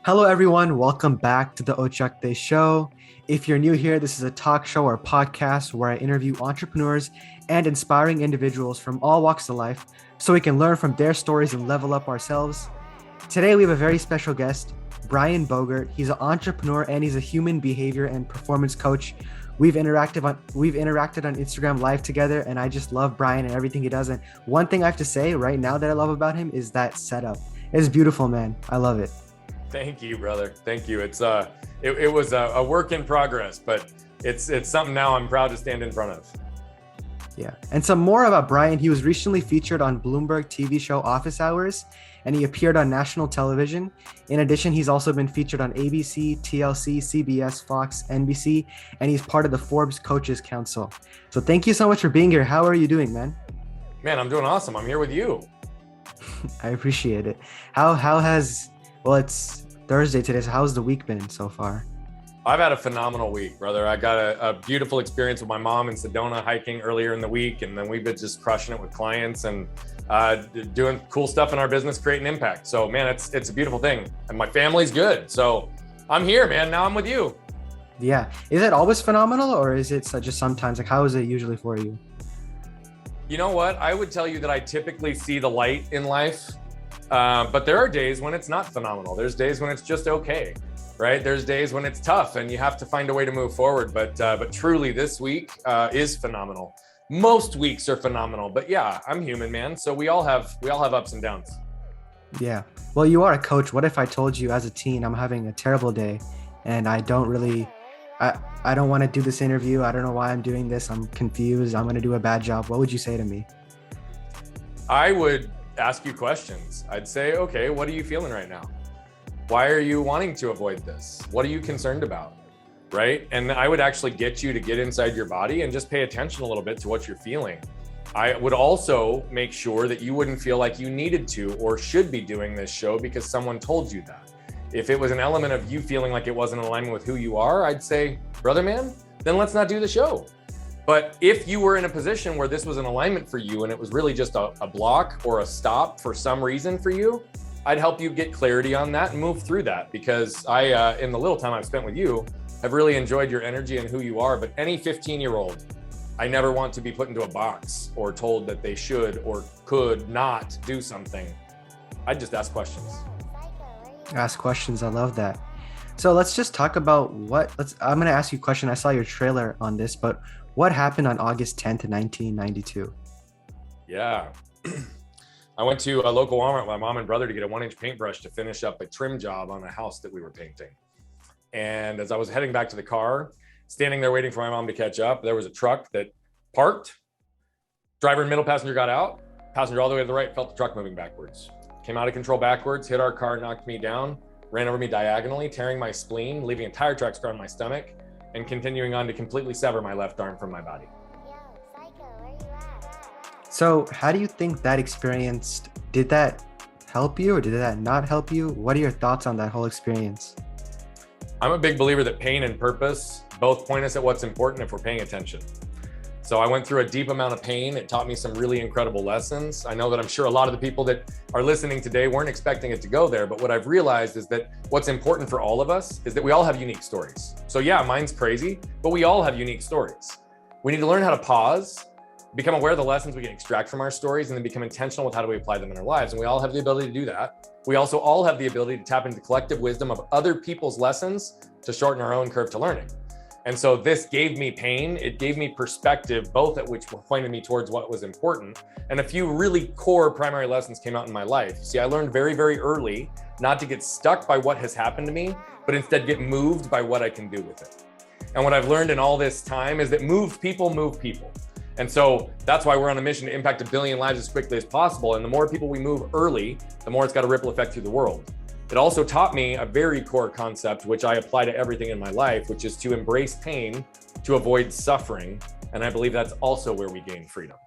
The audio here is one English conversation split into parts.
Hello, everyone. Welcome back to the Ochakde show. If you're new here, this is a talk show or podcast where I interview entrepreneurs and inspiring individuals from all walks of life so we can learn from their stories and level up ourselves. Today, we have a very special guest, Brian Bogert. He's an entrepreneur and he's a human behavior and performance coach. We've interacted on Instagram Live together, and I just love Brian and everything he does. And one thing I have to say right now that I love about him is that setup. It's beautiful, man. I love it. Thank you, brother. Thank you. It was a work in progress, but it's something now I'm proud to stand in front of. Yeah. And some more about Brian. He was recently featured on Bloomberg TV show Office Hours, and he appeared on national television. In addition, he's also been featured on ABC, TLC, CBS, Fox, NBC, and he's part of the Forbes Coaches Council. So thank you so much for being here. How are you doing, man? Man, I'm doing awesome. I'm here with you. I appreciate it. Well, it's Thursday today, so how's the week been so far? I've had a phenomenal week, brother. I got a beautiful experience with my mom in Sedona hiking earlier in the week, and then we've been just crushing it with clients and doing cool stuff in our business, creating impact. So, man, it's a beautiful thing, and my family's good. So, I'm here, man. Now I'm with you. Yeah. Is it always phenomenal, or is it just sometimes? Like, how is it usually for you? You know what? I would tell you that I typically see the light in life. But there are days when it's not phenomenal. There's days when it's just okay, right? There's days when it's tough and you have to find a way to move forward. But truly this week is phenomenal. Most weeks are phenomenal, but yeah, I'm human, man. So we all have ups and downs. Yeah. Well, you are a coach. What if I told you as a teen, I'm having a terrible day and I don't want to do this interview. I don't know why I'm doing this. I'm confused. I'm going to do a bad job. What would you say to me? I would ask you questions. I'd say, okay, what are you feeling right now? Why are you wanting to avoid this? What are you concerned about? Right? And I would actually get you to get inside your body and just pay attention a little bit to what you're feeling. I would also make sure that you wouldn't feel like you needed to or should be doing this show because someone told you that. If it was an element of you feeling like it wasn't in alignment with who you are, I'd say, brother man, then let's not do the show. But if you were in a position where this was an alignment for you and it was really just a block or a stop for some reason for you, I'd help you get clarity on that and move through that, because I, in the little time I've spent with you, have really enjoyed your energy and who you are. But any 15-year-old, I never want to be put into a box or told that they should or could not do something. I'd just ask questions. Ask questions. I love that. So let's just talk about I'm going to ask you a question. I saw your trailer on this, but what happened on August 10th, 1992? Yeah. I went to a local Walmart with my mom and brother to get a 1-inch paintbrush to finish up a trim job on a house that we were painting. And as I was heading back to the car, standing there waiting for my mom to catch up, there was a truck that parked. Driver and middle passenger got out. Passenger all the way to the right felt the truck moving backwards. Came out of control backwards, hit our car, knocked me down, ran over me diagonally, tearing my spleen, leaving a tire track scar on my stomach, and continuing on to completely sever my left arm from my body. So how do you think that experience, did that help you or did that not help you? What are your thoughts on that whole experience? I'm a big believer that pain and purpose both point us at what's important if we're paying attention. So I went through a deep amount of pain. It taught me some really incredible lessons. I know that I'm sure a lot of the people that are listening today weren't expecting it to go there, but what I've realized is that what's important for all of us is that we all have unique stories. So yeah, mine's crazy, but we all have unique stories. We need to learn how to pause, become aware of the lessons we can extract from our stories, and then become intentional with how do we apply them in our lives. And we all have the ability to do that. We also all have the ability to tap into the collective wisdom of other people's lessons to shorten our own curve to learning. And so this gave me pain. It gave me perspective, both at which pointed me towards what was important. And a few really core primary lessons came out in my life. See, I learned very, very early not to get stuck by what has happened to me, but instead get moved by what I can do with it. And what I've learned in all this time is that moved people move people. And so that's why we're on a mission to impact 1 billion lives as quickly as possible. And the more people we move early, the more it's got a ripple effect through the world. It also taught me a very core concept, which I apply to everything in my life, which is to embrace pain, to avoid suffering. And I believe that's also where we gain freedom.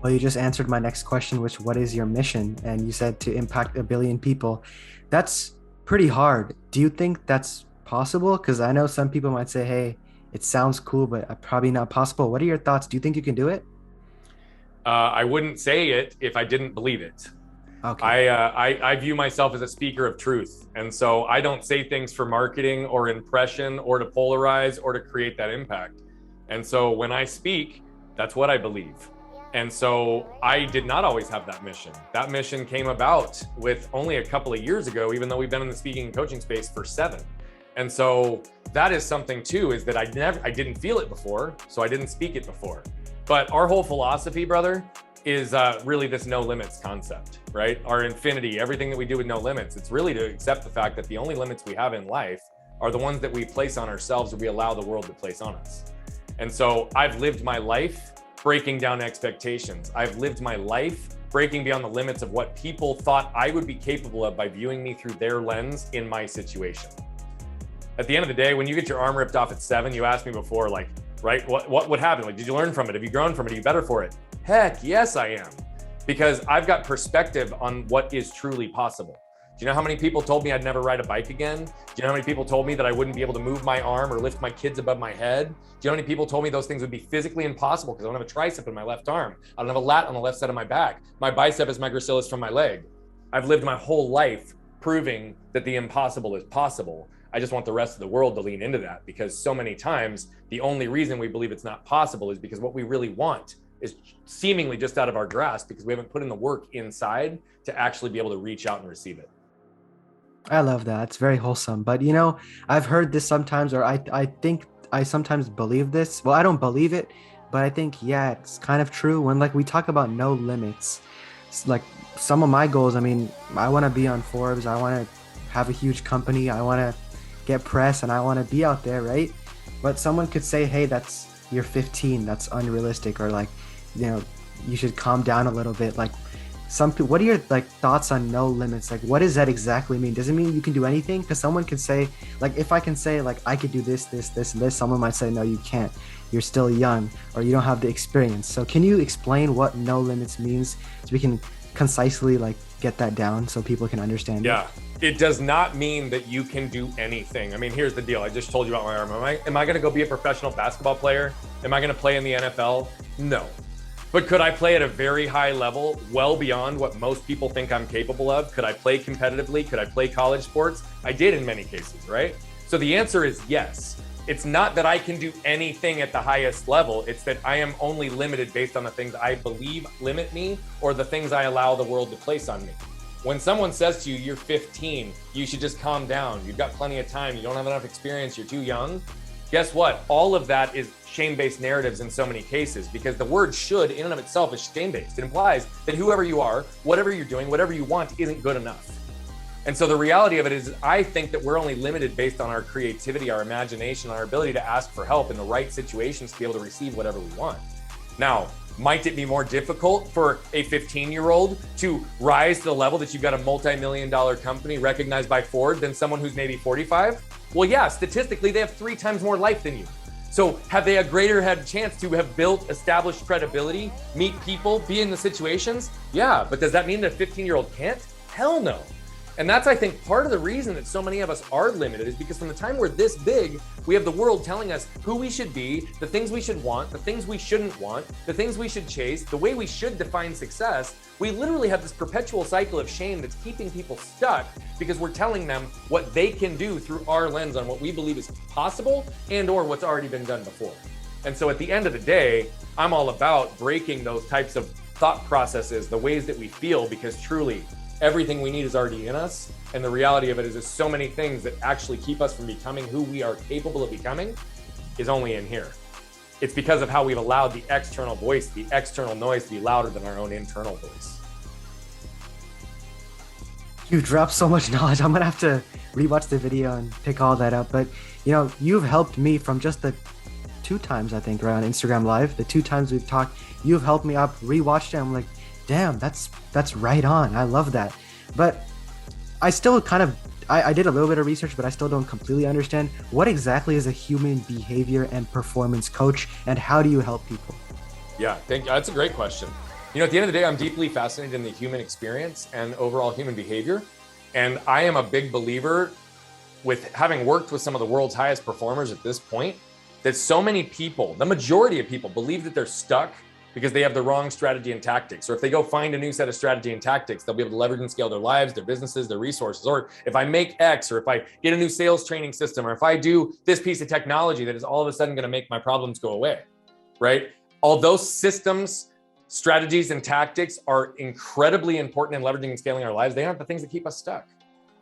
Well, you just answered my next question, which what is your mission? And you said to impact 1 billion people. That's pretty hard. Do you think that's possible? Because I know some people might say, hey, it sounds cool, but probably not possible. What are your thoughts? Do you think you can do it? I wouldn't say it if I didn't believe it. Okay. I view myself as a speaker of truth. And so I don't say things for marketing or impression or to polarize or to create that impact. And so when I speak, that's what I believe. And so I did not always have that mission. That mission came about with only a couple of years ago, even though we've been in the speaking and coaching space for 7. And so that is something too, is that I didn't feel it before, so I didn't speak it before. But our whole philosophy, brother, is really this no limits concept, right? Our infinity, everything that we do with no limits, it's really to accept the fact that the only limits we have in life are the ones that we place on ourselves or we allow the world to place on us. And so I've lived my life breaking down expectations. I've lived my life breaking beyond the limits of what people thought I would be capable of by viewing me through their lens in my situation. At the end of the day, when you get your arm ripped off at 7, you asked me before, like, right, what would happen? Like, did you learn from it? Have you grown from it? Are you better for it? Heck, yes, I am. Because I've got perspective on what is truly possible. Do you know how many people told me I'd never ride a bike again? Do you know how many people told me that I wouldn't be able to move my arm or lift my kids above my head? Do you know how many people told me those things would be physically impossible because I don't have a tricep in my left arm? I don't have a lat on the left side of my back. My bicep is my gracilis from my leg. I've lived my whole life proving that the impossible is possible. I just want the rest of the world to lean into that, because so many times the only reason we believe it's not possible is because what we really want is seemingly just out of our grasp because we haven't put in the work inside to actually be able to reach out and receive it. I love that. It's very wholesome. But I've heard this sometimes, or I think I sometimes believe this. Well, I don't believe it, but I think, yeah, it's kind of true. When like we talk about no limits, it's like some of my goals, I mean, I want to be on Forbes. I want to have a huge company. I want to get press and I want to be out there, right? But someone could say, hey, you're 15. That's unrealistic. Or like, you should calm down a little bit. Like, what are your like thoughts on no limits? Like, what does that exactly mean? Does it mean you can do anything? Because someone could say, like, if I can say like I could do this, this, this, and this, someone might say, no, you can't. You're still young, or you don't have the experience. So can you explain what no limits means so we can concisely like get that down so people can understand? Yeah. It does not mean that you can do anything. I mean, here's the deal. I just told you about my arm. Am I going to go be a professional basketball player? Am I going to play in the NFL? No. But could I play at a very high level, well beyond what most people think I'm capable of? Could I play competitively? Could I play college sports? I did in many cases, right? So the answer is yes. It's not that I can do anything at the highest level. It's that I am only limited based on the things I believe limit me or the things I allow the world to place on me. When someone says to you, you're 15, you should just calm down. You've got plenty of time. You don't have enough experience. You're too young. Guess what? All of that is shame-based narratives in so many cases, because the word should in and of itself is shame-based. It implies that whoever you are, whatever you're doing, whatever you want isn't good enough. And so the reality of it is I think that we're only limited based on our creativity, our imagination, our ability to ask for help in the right situations to be able to receive whatever we want. Now, might it be more difficult for a 15-year-old to rise to the level that you've got a multi-million-dollar company recognized by Ford than someone who's maybe 45? Well, yeah, statistically, they have 3 times more life than you. So have they had a chance to have built established credibility, meet people, be in the situations? Yeah, but does that mean that a 15-year-old can't? Hell no. And that's, I think, part of the reason that so many of us are limited is because from the time we're this big, we have the world telling us who we should be, the things we should want, the things we shouldn't want, the things we should chase, the way we should define success. We literally have this perpetual cycle of shame that's keeping people stuck because we're telling them what they can do through our lens on what we believe is possible and or what's already been done before. And so at the end of the day, I'm all about breaking those types of thought processes, the ways that we feel, because truly, everything we need is already in us. And the reality of it is there's so many things that actually keep us from becoming who we are capable of becoming is only in here. It's because of how we've allowed the external voice, the external noise to be louder than our own internal voice. You've dropped so much knowledge. I'm gonna have to rewatch the video and pick all that up. But you've helped me from just the 2 times, I think, right, on Instagram Live, the 2 times we've talked, you've helped me up, rewatched it. I'm like, damn, that's right on. I love that. But I still I did a little bit of research, but I still don't completely understand what exactly is a human behavior and performance coach, and how do you help people? Yeah, thank you. That's a great question. At the end of the day, I'm deeply fascinated in the human experience and overall human behavior. And I am a big believer, with having worked with some of the world's highest performers at this point, that so many people, the majority of people, believe that they're stuck because they have the wrong strategy and tactics. Or if they go find a new set of strategy and tactics, they'll be able to leverage and scale their lives, their businesses, their resources. Or if I make X, or if I get a new sales training system, or if I do this piece of technology that is all of a sudden going to make my problems go away, right? Although systems, strategies, and tactics are incredibly important in leveraging and scaling our lives, they aren't the things that keep us stuck.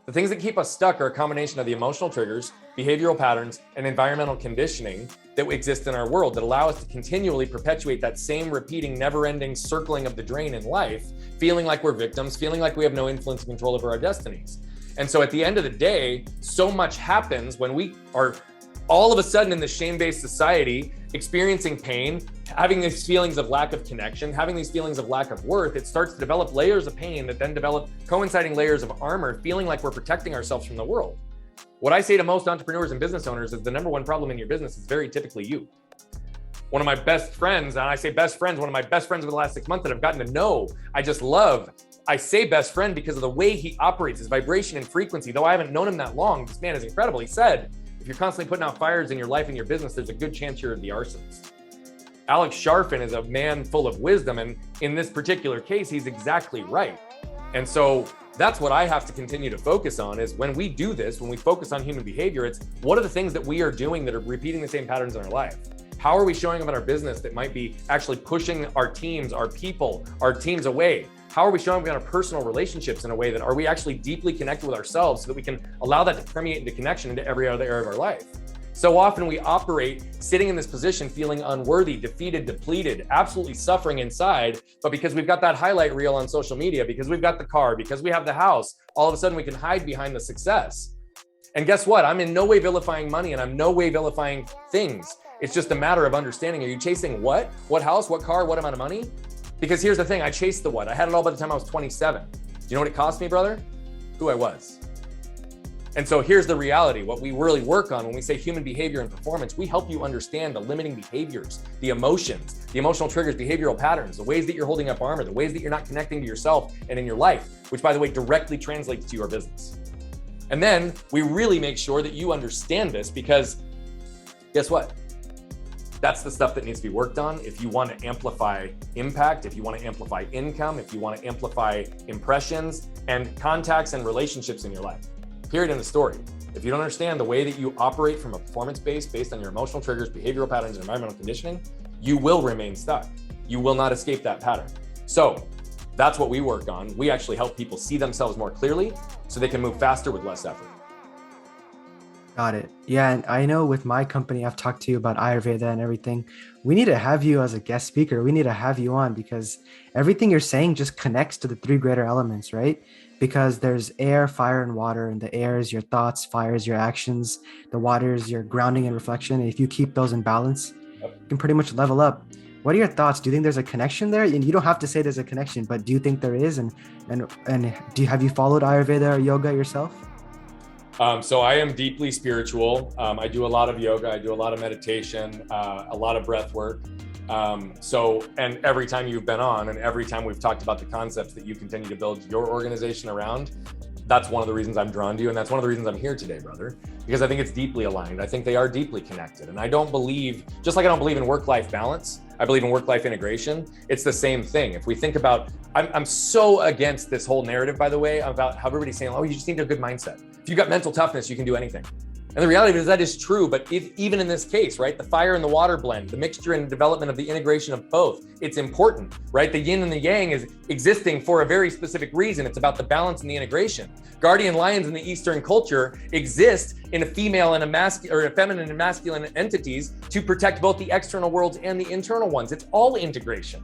The things that keep us stuck are a combination of the emotional triggers, behavioral patterns, and environmental conditioning that exist in our world that allow us to continually perpetuate that same repeating, never-ending circling of the drain in life, feeling like we're victims, feeling like we have no influence and control over our destinies. And so at the end of the day, so much happens when we are all of a sudden in the shame-based society, experiencing pain, having these feelings of lack of connection, having these feelings of lack of worth. It starts to develop layers of pain that then develop coinciding layers of armor, feeling like we're protecting ourselves from the world. What I say to most entrepreneurs and business owners is the number one problem in your business is very typically you. One of my best friends, and I say best friends, one of my best friends over the last 6 months that I've gotten to know, I just love. I say best friend because of the way he operates, his vibration and frequency. Though I haven't known him that long, this man is incredible. He said, if you're constantly putting out fires in your life and your business, there's a good chance you're the arsonist. Alex Sharfin is a man full of wisdom. And in this particular case, he's exactly right. And so that's what I have to continue to focus on is when we do this, when we focus on human behavior, it's what are the things that we are doing that are repeating the same patterns in our life? How are we showing up in our business that might be actually pushing our teams, our people, our teams away? How are we showing up in our personal relationships in a way that are we actually deeply connected with ourselves so that we can allow that to permeate into connection into every other area of our life? So often we operate sitting in this position, feeling unworthy, defeated, depleted, absolutely suffering inside. But because we've got that highlight reel on social media, because we've got the car, because we have the house, all of a sudden we can hide behind the success. And guess what? I'm in no way vilifying money and I'm no way vilifying things. It's just a matter of understanding. Are you chasing what? What house, what car, what amount of money? Because here's the thing, I chased the what. I had it all by the time I was 27. Do you know what it cost me, brother? Who I was. And so here's the reality. What we really work on when we say human behavior and performance, we help you understand the limiting behaviors, the emotions, the emotional triggers, behavioral patterns, the ways that you're holding up armor, the ways that you're not connecting to yourself and in your life, which by the way, directly translates to your business. And then we really make sure that you understand this because guess what? That's the stuff that needs to be worked on. If you want to amplify impact, if you want to amplify income, if you want to amplify impressions and contacts and relationships in your life. Period in the story. If you don't understand the way that you operate from a performance base based on your emotional triggers, behavioral patterns, and environmental conditioning, you will remain stuck. You will not escape that pattern. So that's what we work on. We actually help people see themselves more clearly so they can move faster with less effort. Got it. Yeah, and I know with my company, I've talked to you about Ayurveda and everything. We need to have you as a guest speaker. We need to have you on because everything you're saying just connects to the three greater elements, right? Because there's air, fire, and water, and the air is your thoughts, fire is your actions, the water is your grounding and reflection. And if you keep those in balance, you can pretty much level up. What are your thoughts? Do you think there's a connection there? And you don't have to say there's a connection, but do you think there is? And have you followed Ayurveda or yoga yourself? So I am deeply spiritual. I do a lot of yoga. I do a lot of meditation, a lot of breath work. And every time you've been on and every time we've talked about the concepts that you continue to build your organization around, that's one of the reasons I'm drawn to you. And that's one of the reasons I'm here today, brother, because I think it's deeply aligned. I think they are deeply connected. And I don't believe, just like I don't believe in work-life balance, I believe in work-life integration. It's the same thing. If we think about, I'm so against this whole narrative, by the way, about how everybody's saying, oh, you just need a good mindset. If you've got mental toughness, you can do anything. And the reality is that is true, but even in this case, right, the fire and the water blend, the mixture and development of the integration of both, it's important, right? The yin and the yang is existing for a very specific reason. It's about the balance and the integration. Guardian lions in the Eastern culture exist in a female and a feminine and masculine entities to protect both the external worlds and the internal ones. It's all integration.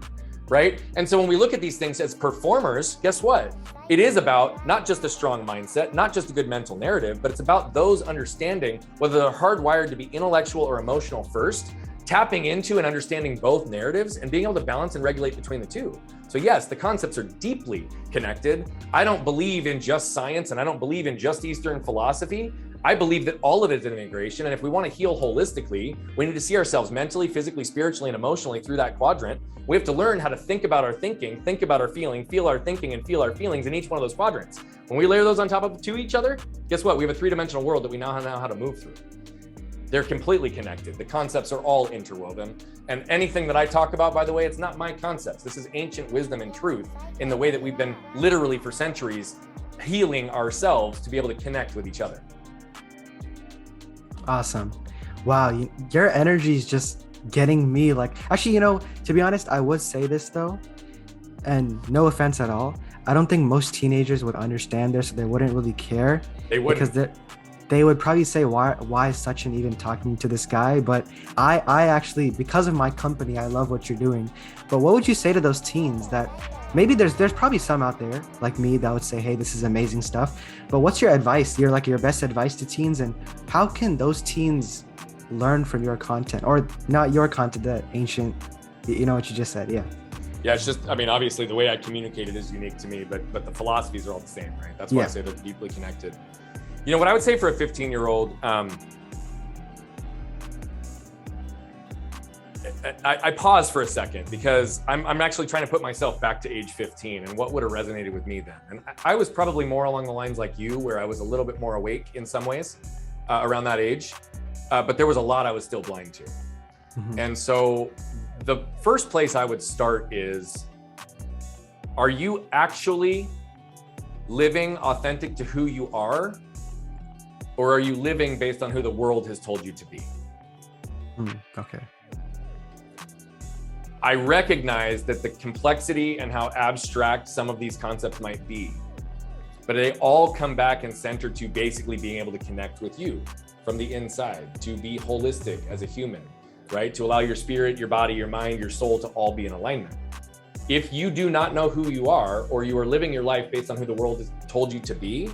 Right? And so when we look at these things as performers, guess what? It is about not just a strong mindset, not just a good mental narrative, but it's about those understanding whether they're hardwired to be intellectual or emotional first, tapping into and understanding both narratives and being able to balance and regulate between the two. So yes, the concepts are deeply connected. I don't believe in just science and I don't believe in just Eastern philosophy. I believe that all of it is an integration. And if we want to heal holistically, we need to see ourselves mentally, physically, spiritually, and emotionally through that quadrant. We have to learn how to think about our thinking, think about our feeling, feel our thinking, and feel our feelings in each one of those quadrants. When we layer those on top of each other, guess what? We have a three-dimensional world that we now know how to move through. They're completely connected. The concepts are all interwoven. And anything that I talk about, by the way, it's not my concepts. This is ancient wisdom and truth in the way that we've been literally for centuries healing ourselves to be able to connect with each other. Awesome. Wow. Your energy is just getting me like, actually, to be honest, I would say this though, and no offense at all. I don't think most teenagers would understand this. So they wouldn't really care. They wouldn't. Because they would probably say, why is Sachin even talking to this guy? But I actually, because of my company, I love what you're doing. But what would you say to those teens that maybe there's probably some out there like me that would say, hey, this is amazing stuff. But what's your advice? Your best advice to teens, and how can those teens learn from your content, or not your content, the ancient, what you just said? Yeah. Yeah, it's just, obviously the way I communicate it is unique to me, but the philosophies are all the same, right? That's why I say they're deeply connected. What I would say for a 15-year-old, I pause for a second because I'm actually trying to put myself back to age 15 and what would have resonated with me then. And I was probably more along the lines like you, where I was a little bit more awake in some ways around that age, but there was a lot I was still blind to. Mm-hmm. And so the first place I would start is, are you actually living authentic to who you are? Or are you living based on who the world has told you to be? Okay. I recognize that the complexity and how abstract some of these concepts might be, but they all come back and center to basically being able to connect with you from the inside, to be holistic as a human, right? To allow your spirit, your body, your mind, your soul to all be in alignment. If you do not know who you are, or you are living your life based on who the world has told you to be,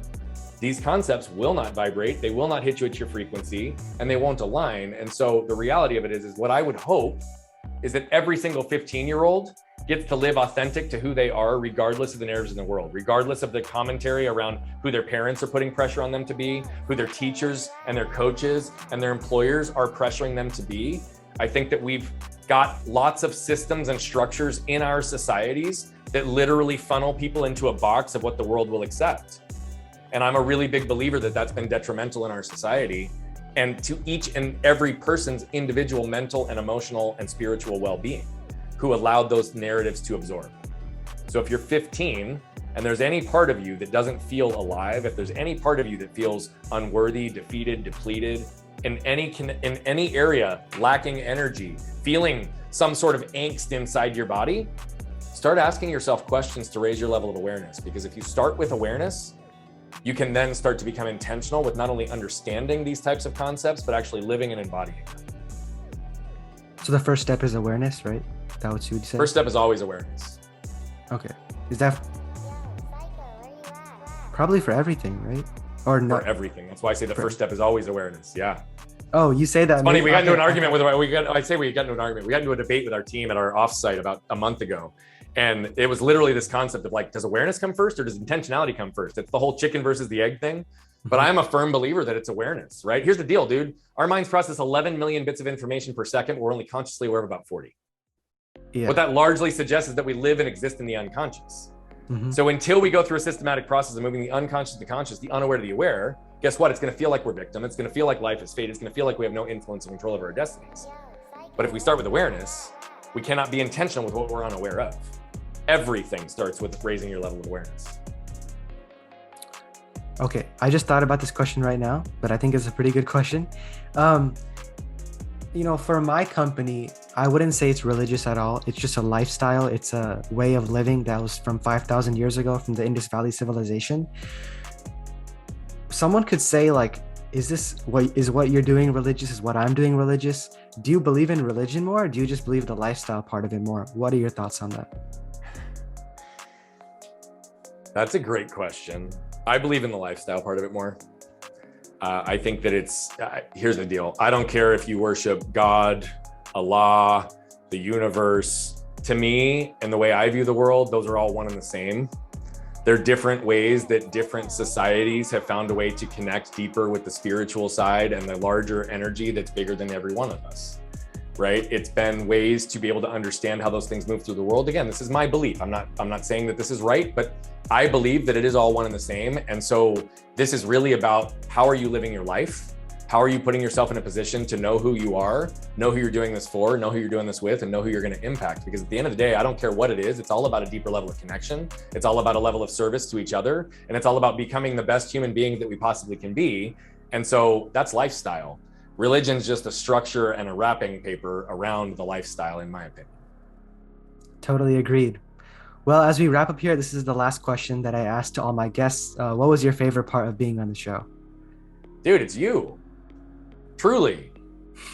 these concepts will not vibrate, they will not hit you at your frequency, and they won't align. And so the reality of it is what I would hope is that every single 15-year-old gets to live authentic to who they are, regardless of the narratives in the world, regardless of the commentary around who their parents are putting pressure on them to be, who their teachers and their coaches and their employers are pressuring them to be. I think that we've got lots of systems and structures in our societies that literally funnel people into a box of what the world will accept. And I'm a really big believer that that's been detrimental in our society and to each and every person's individual mental and emotional and spiritual well-being, who allowed those narratives to absorb. So if you're 15 and there's any part of you that doesn't feel alive, if there's any part of you that feels unworthy, defeated, depleted, in any area, lacking energy, feeling some sort of angst inside your body, start asking yourself questions to raise your level of awareness. Because if you start with awareness, you can then start to become intentional with not only understanding these types of concepts, but actually living and embodying them. So the first step is awareness, right? That's what you would say? First step is always awareness. Okay. Is that probably for everything, right? Or not? For everything. That's why I say the first step is always awareness. Yeah. Oh, you say that. It's funny, we got into an argument we got into a debate with our team at our offsite about a month ago. And it was literally this concept of like, does awareness come first or does intentionality come first? It's the whole chicken versus the egg thing. But I'm a firm believer that it's awareness, right? Here's the deal, dude. Our minds process 11 million bits of information per second. We're only consciously aware of about 40. Yeah. What that largely suggests is that we live and exist in the unconscious. Mm-hmm. So until we go through a systematic process of moving the unconscious to the conscious, the unaware to the aware, guess what? It's going to feel like we're victim. It's going to feel like life is fate. It's going to feel like we have no influence or control over our destinies. But if we start with awareness, we cannot be intentional with what we're unaware of. Everything starts with raising your level of awareness. Okay, I just thought about this question right now, but I think it's a pretty good question. For my company, I wouldn't say it's religious at all. It's just a lifestyle. It's a way of living that was from 5,000 years ago from the Indus Valley civilization. Someone could say like, is what you're doing religious? Is what I'm doing religious? Do you believe in religion more? Or do you just believe the lifestyle part of it more? What are your thoughts on that? That's a great question. I believe in the lifestyle part of it more. I think that here's the deal. I don't care if you worship God, Allah, the universe. To me, and the way I view the world, those are all one and the same. They're different ways that different societies have found a way to connect deeper with the spiritual side and the larger energy that's bigger than every one of us, right? It's been ways to be able to understand how those things move through the world. Again, this is my belief. I'm not saying that this is right, but I believe that it is all one and the same. And so this is really about how are you living your life? How are you putting yourself in a position to know who you are, know who you're doing this for, know who you're doing this with, and know who you're going to impact? Because at the end of the day, I don't care what it is. It's all about a deeper level of connection. It's all about a level of service to each other. And it's all about becoming the best human being that we possibly can be. And so that's lifestyle. Religion's just a structure and a wrapping paper around the lifestyle, in my opinion. Totally agreed. Well, as we wrap up here, this is the last question that I asked to all my guests. What was your favorite part of being on the show? Dude, it's you. Truly.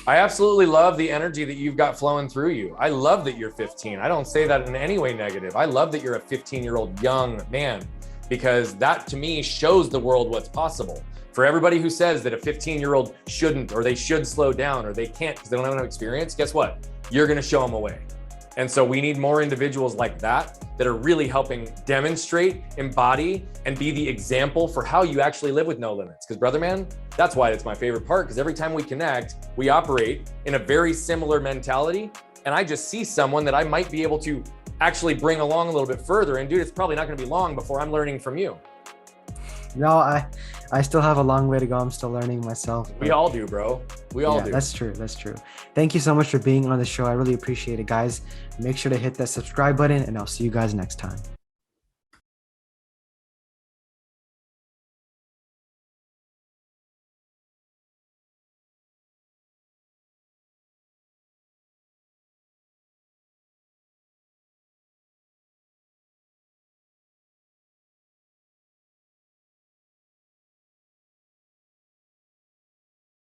I absolutely love the energy that you've got flowing through you. I love that you're 15. I don't say that in any way negative. I love that you're a 15-year-old young man, because that to me shows the world what's possible. For everybody who says that a 15-year-old shouldn't, or they should slow down, or they can't because they don't have enough experience, guess what? You're going to show them a way. And so we need more individuals like that are really helping demonstrate, embody, and be the example for how you actually live with no limits. Because brother man, that's why it's my favorite part, because every time we connect, we operate in a very similar mentality. And I just see someone that I might be able to actually bring along a little bit further. And dude, it's probably not going to be long before I'm learning from you. No, I still have a long way to go. I'm still learning myself. We all do, bro. We all do. That's true. That's true. Thank you so much for being on the show. I really appreciate it, guys. Make sure to hit that subscribe button, and I'll see you guys next time.